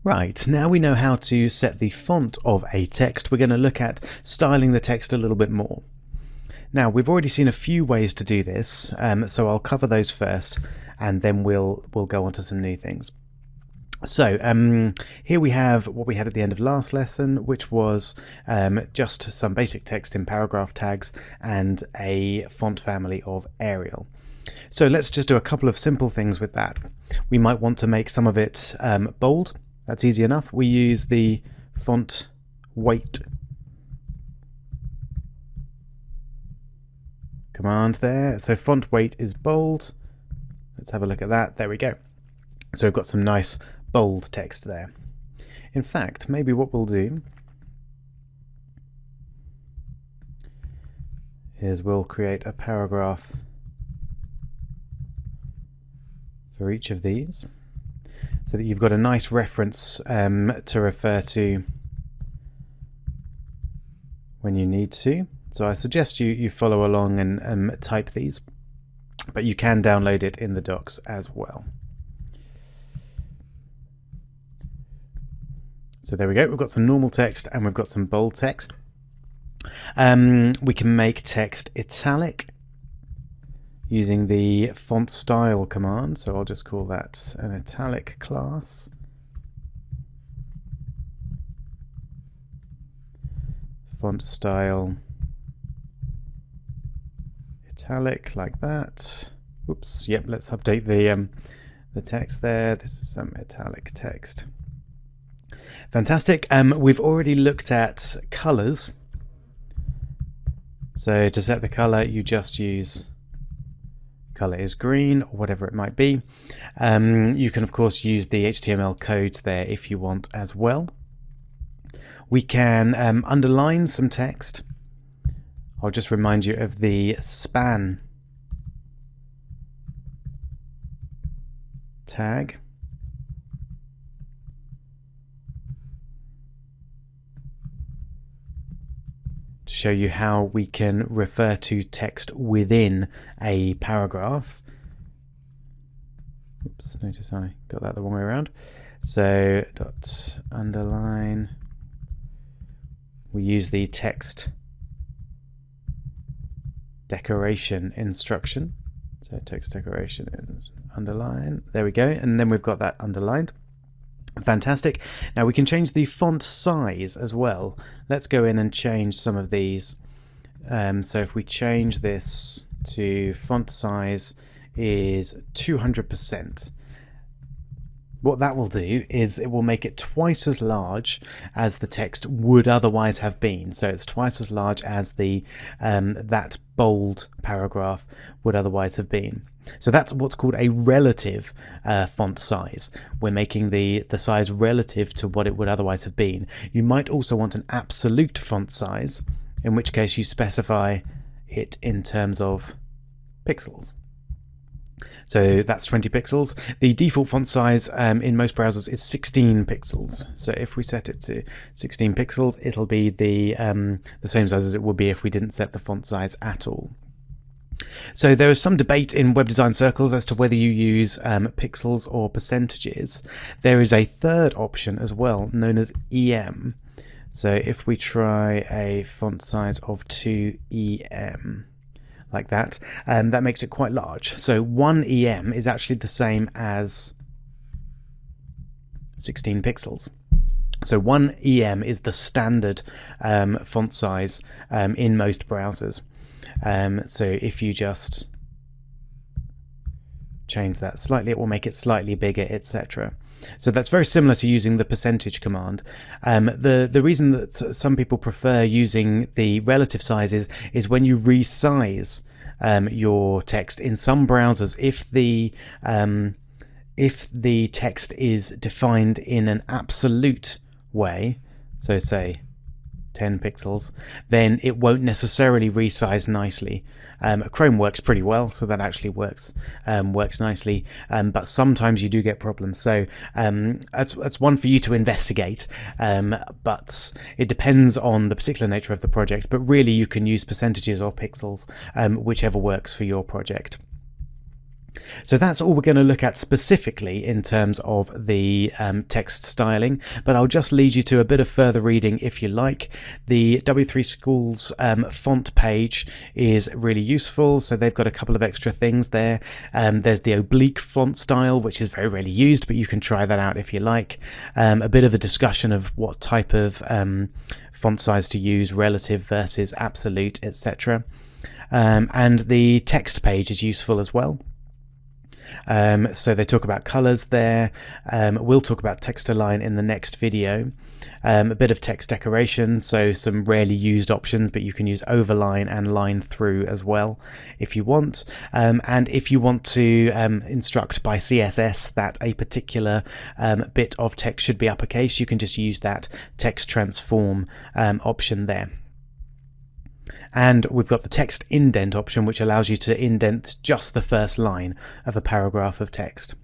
Right, now we know how to set the font of a text, we're going to look at styling the text a little bit more. Now, we've already seen a few ways to do this, so I'll cover those first, and then we'll go on to some new things. So here we have what we had at the end of last lesson, which was just some basic text in paragraph tags and a font family of Arial. So let's just do a couple of simple things with that. We might want to make some of it bold. That's easy enough. We use the font weight command there. So font weight is bold. Let's have a look at that. There we go. So we've got some nice bold text there. In fact, maybe what we'll do is we'll create a paragraph for each of these, so that you've got a nice reference to refer to when you need to. So I suggest you follow along and type these, but you can download it in the docs as well. So there we go, we've got some normal text and we've got some bold text. We can make text italic using the font style command, so I'll just call that an italic class. Font style italic, like that. Oops, yep, let's update the text there. This is some italic text. Fantastic. We've already looked at colors. So to set the color, you just use color is green or whatever it might be. You can of course use the HTML codes there if you want as well. We can underline some text. I'll just remind you of the span tag. To show you how we can refer to text within a paragraph. Oops, notice I got that the wrong way around. So dot underline. We use the text decoration instruction. So text decoration is underline. There we go, and then we've got that underlined. Fantastic. Now we can change the font size as well. Let's go in and change some of these. So if we change this to font size is 200%, what that will do is it will make it twice as large as the text would otherwise have been. So it's twice as large as the that bold paragraph would otherwise have been. So that's what's called a relative font size. We're making the size relative to what it would otherwise have been. You might also want an absolute font size, in which case you specify it in terms of pixels. So that's 20 pixels. The default font size in most browsers is 16 pixels. So if we set it to 16 pixels, it'll be the same size as it would be if we didn't set the font size at all. So there is some debate in web design circles as to whether you use pixels or percentages. There is a third option as well, known as EM. So if we try a font size of 2EM, like that, that makes it quite large. So 1 EM is actually the same as 16 pixels. So 1 EM is the standard font size in most browsers. So if you just change that slightly, it will make it slightly bigger, etc. So that's very similar to using the percentage command. The reason that some people prefer using the relative sizes is when you resize your text in some browsers. If the text is defined in an absolute way, so say 10 pixels, then it won't necessarily resize nicely. Chrome works pretty well, so that actually works nicely, but sometimes you do get problems. So that's one for you to investigate, but it depends on the particular nature of the project. But really you can use percentages or pixels, whichever works for your project. So that's all we're going to look at specifically in terms of the text styling, but I'll just lead you to a bit of further reading if you like. The W3 Schools font page is really useful, so they've got a couple of extra things there. There's the oblique font style, which is very rarely used, but you can try that out if you like. A bit of a discussion of what type of font size to use, relative versus absolute, etc. And the text page is useful as well. So they talk about colors there. We'll talk about text align in the next video. A bit of text decoration, so some rarely used options, but you can use overline and line through as well if you want. And if you want to instruct by CSS that a particular bit of text should be uppercase, you can just use that text transform option there. And we've got the text indent option, which allows you to indent just the first line of a paragraph of text.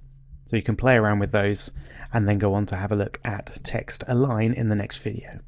So you can play around with those and then go on to have a look at text align in the next video.